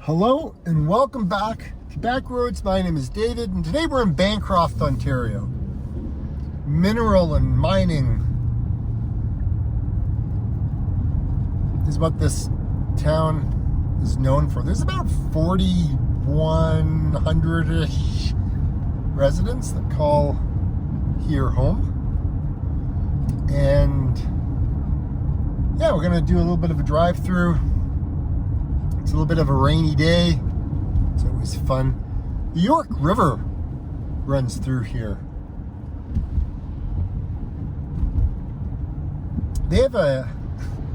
Hello and welcome back to BackRoads. My name is David and today we're in Bancroft, Ontario. Mineral and mining is what this town is known for. There's about 4,100-ish residents that call here home. And yeah, we're gonna do a little bit of a drive-through. It's a little bit of a rainy day. It's always fun. The York River runs through here. They have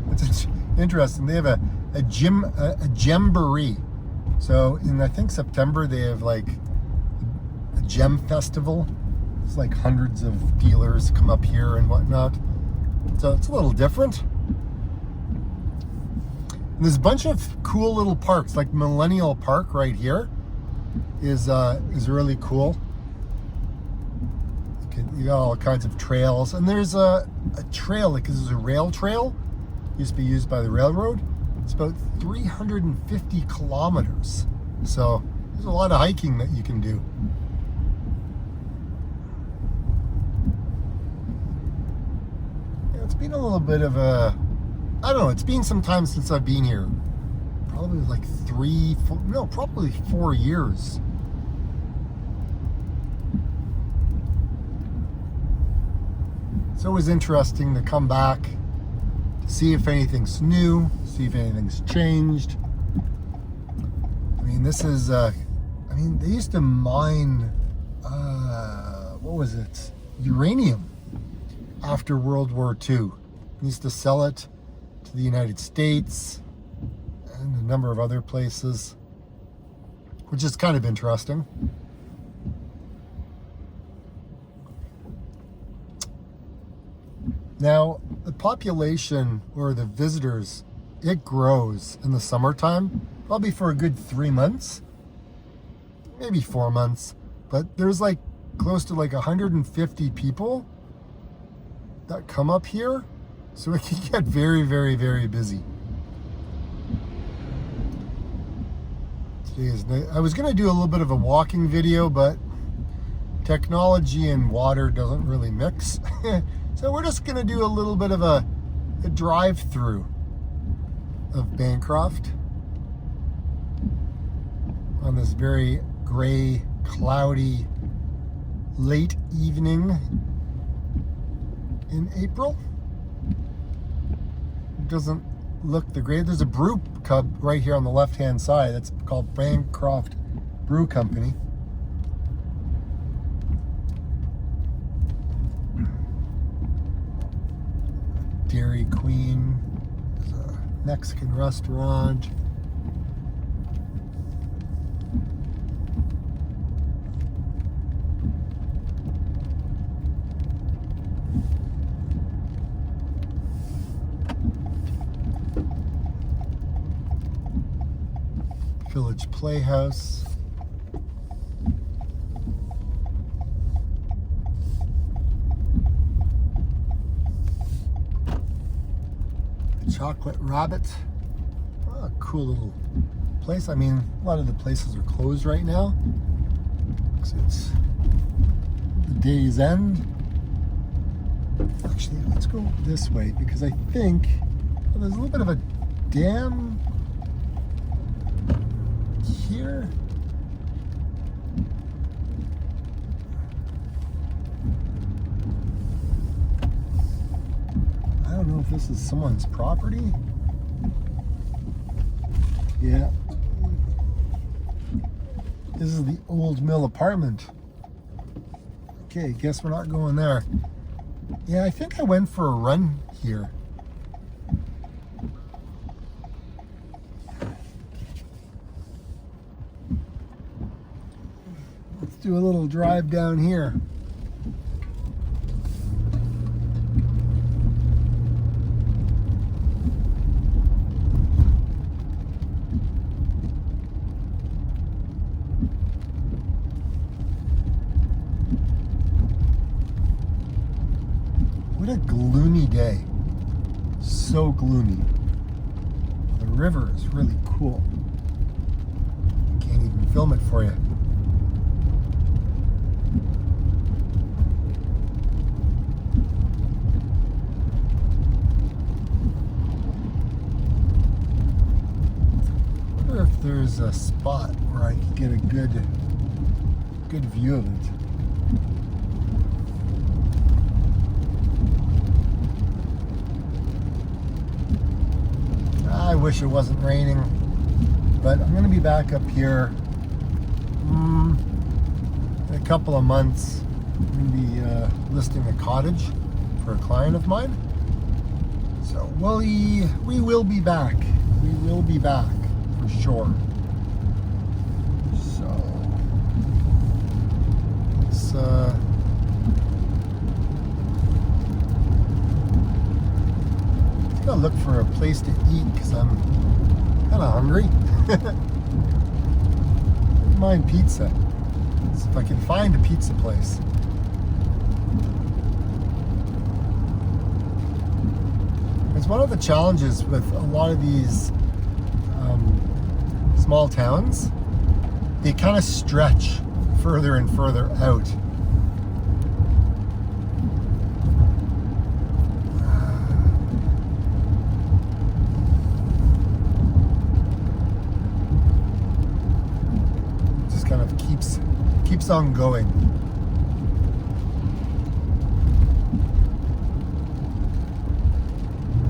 it's interesting, they have a Gemboree. So in, I think, September, they have like a gem festival. It's like hundreds of dealers come up here and whatnot. So it's a little different. And there's a bunch of cool little parks, like Millennium Park right here is really cool. You got all kinds of trails, and there's a trail, like this is a rail trail, used to be used by the railroad. It's about 350 kilometers. So there's a lot of hiking that you can do. Yeah, it's been a little bit of a, I don't know, it's been some time since I've been here. Probably like probably 4 years. It's always interesting to come back to see if anything's new, see if anything's changed. I mean, this is, they used to mine, what was it? Uranium after World War II. They used to sell it to the United States and a number of other places, which is kind of interesting. Now, the population or the visitors, it grows in the summertime, probably for a good 3 months, maybe 4 months, but there's like close to like 150 people that come up here. So it can get very, very, very busy. Today is night. I was going to do a little bit of a walking video, but technology and water doesn't really mix. So we're just going to do a little bit of a drive-through of Bancroft on this very gray, cloudy, late evening in April. Doesn't look the great. There's a brew cup right here on the left hand side. That's called Bancroft Brew Company. Dairy Queen. There's a Mexican restaurant. Village Playhouse. Chocolate Rabbit. Oh, cool little place. I mean, a lot of the places are closed right now because it's the day's end. Actually, let's go this way because I think there's a little bit of a dam here. I don't know if this is someone's property. Yeah. This is the old mill apartment. Okay, guess we're not going there. Yeah, I think I went for a run here. Let's do a little drive down here. What a gloomy day. So gloomy. The river is really cool. film it for you. I wonder if there's a spot where I can get a good view of it. I wish it wasn't raining, but I'm going to be back up here in a couple of months. I'm going to be listing a cottage for a client of mine. So we will be back. We will be back for sure. So let's gotta look for a place to eat because I'm kind of hungry. Wouldn't mind pizza. So if I can find a pizza place. It's one of the challenges with a lot of these small towns. They kind of stretch further and further out. Kind of keeps on going.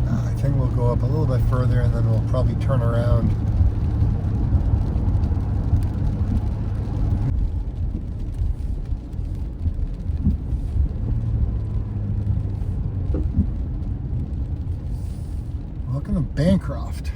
I think we'll go up a little bit further and then we'll probably turn around. Welcome to Bancroft.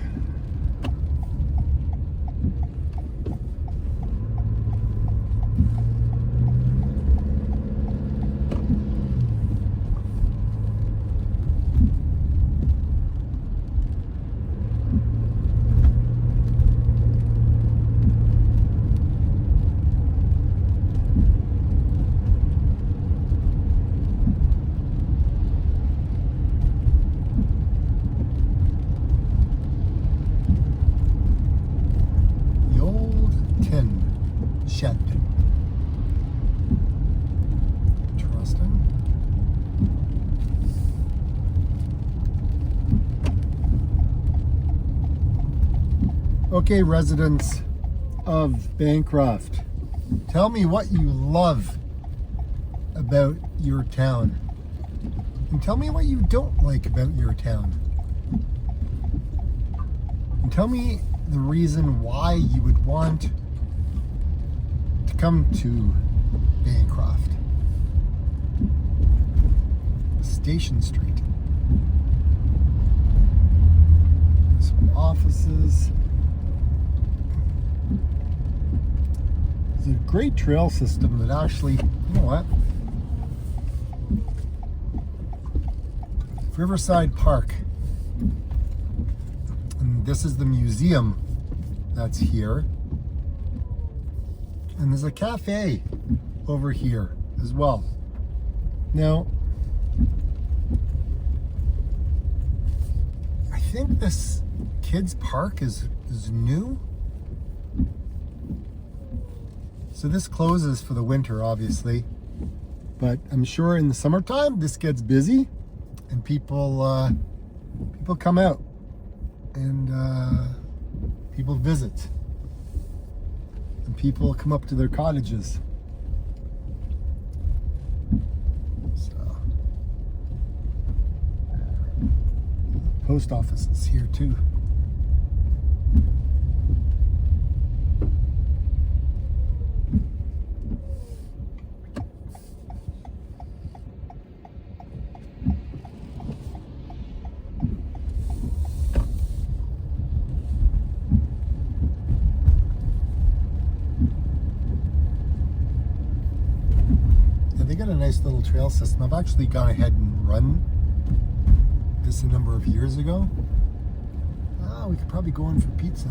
Shed. Interesting. Okay, residents of Bancroft, tell me what you love about your town. And tell me what you don't like about your town. And tell me the reason why you would want come to Bancroft. Station Street. Some offices. There's a great trail system that actually, you know what? Riverside Park. And this is the museum that's here. And there's a cafe over here as well. Now, I think this kids park is new. So this closes for the winter, obviously. But I'm sure in the summertime, this gets busy and people come out and people visit. And people come up to their cottages. So, post office is here too. They got a nice little trail system. I've actually gone ahead and run this a number of years ago. We could probably go in for pizza.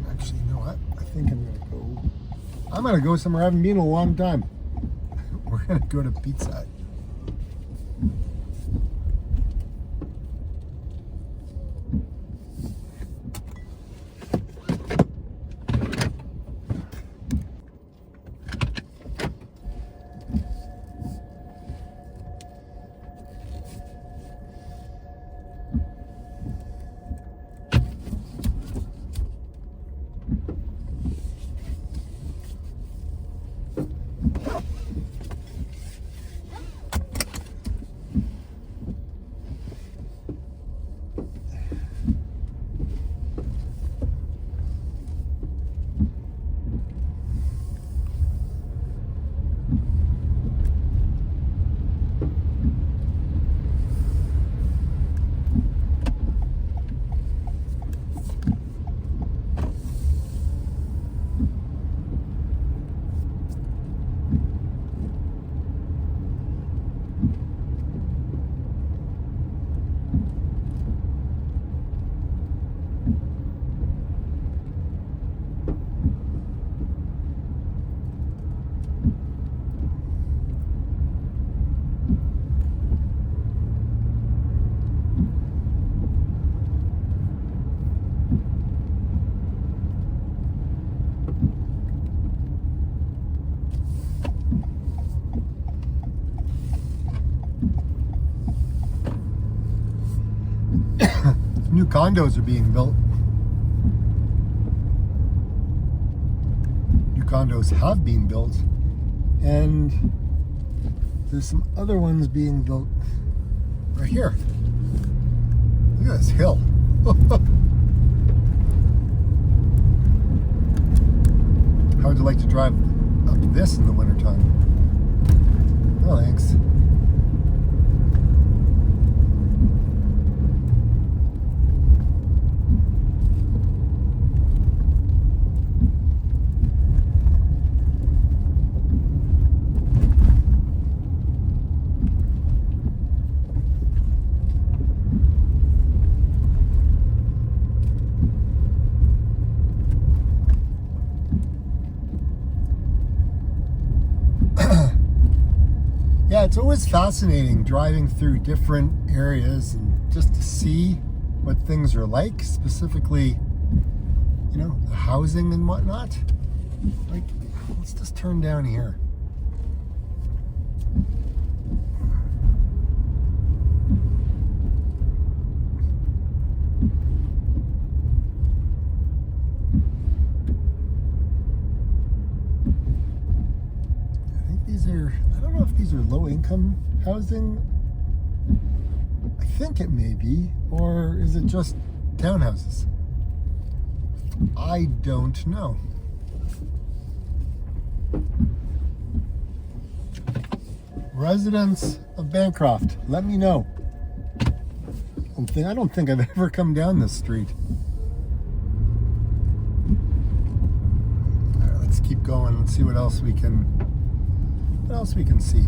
Actually, you know what? I think I'm gonna go somewhere I haven't been in a long time. We're gonna go to Pizza Hut. condos are being built. New condos have been built. And there's some other ones being built right here. Look at this hill. How would you like to drive up this in the wintertime? Oh, thanks. Yeah, it's always fascinating driving through different areas and just to see what things are like, specifically, you know, the housing and whatnot. Like, let's just turn down here. I don't know if these are low-income housing. I think it may be, or is it just townhouses? I don't know. Residents of Bancroft, let me know. I don't think I've ever come down this street. All right, let's keep going. Let's see what else we can see.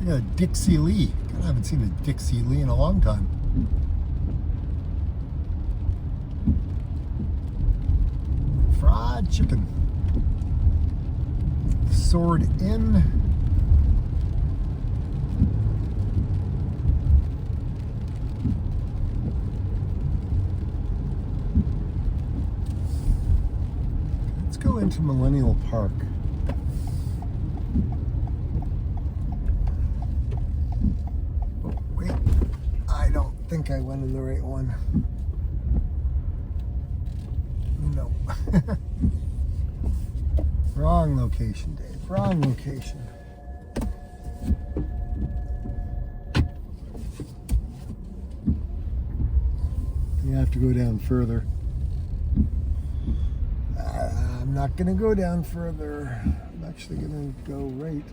Yeah, Dixie Lee. God, I haven't seen a Dixie Lee in a long time. Fried chicken. Sword Inn. Let's go into Millennium Park. I think I went in the right one. No. Wrong location, Dave. Wrong location. You have to go down further. I'm not going to go down further. I'm actually going to go right.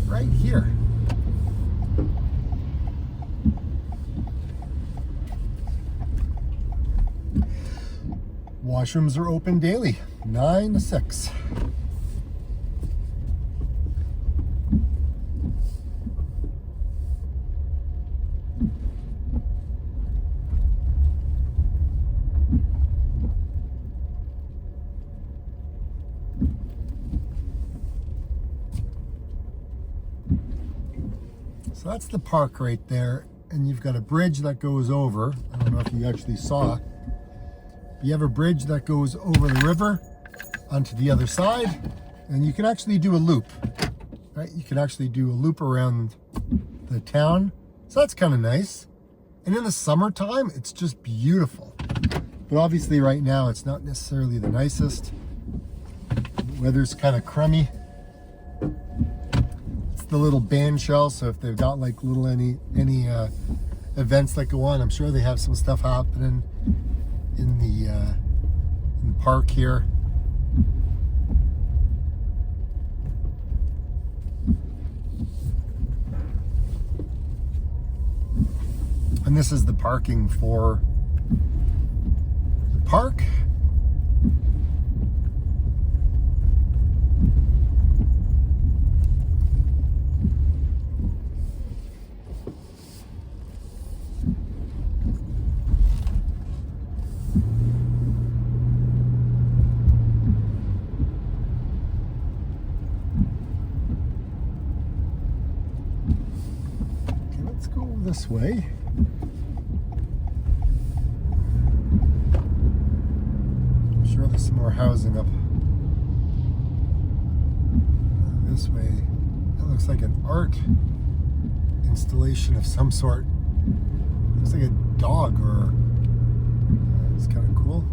Right here. Washrooms are open daily, 9 to 6. So that's the park right there, and you've got a bridge that goes over. I don't know if you actually saw. You have a bridge that goes over the river onto the other side, and you can actually do a loop, right? You can actually do a loop around the town. So that's kind of nice. And in the summertime, it's just beautiful. But obviously right now, it's not necessarily the nicest. The weather's kind of crummy. It's the little band shell, so if they've got like little any events that go on. I'm sure they have some stuff happening in the park here. And this is the parking for the park. Okay, let's go this way. Sure, there's some more housing up this way. That looks like an art installation of some sort. Looks like a dog, or it's kind of cool.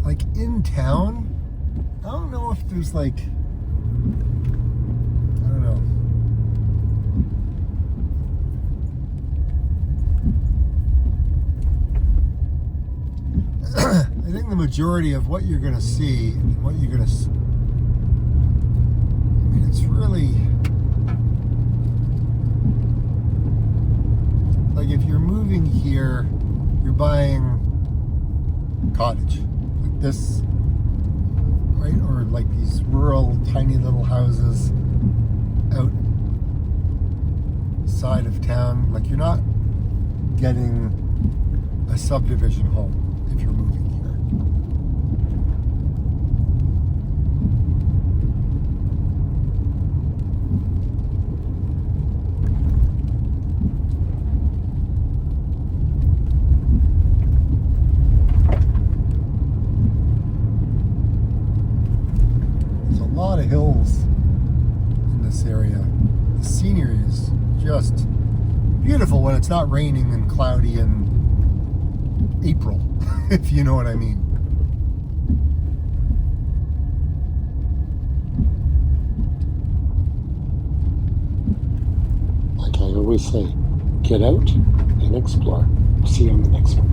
Like in town, I don't know if there's like, I don't know. I think the majority of what you're going to see, and what you're going to, I mean, it's really, like if you're moving here, you're buying cottage, like this, right? Or like these rural, tiny little houses out side of town. Like you're not getting a subdivision home if you're moving here. There's a lot of hills in this area. The scenery is just beautiful when it's not raining and cloudy in April, if you know what I mean. Like I always say, get out and explore. See you on the next one.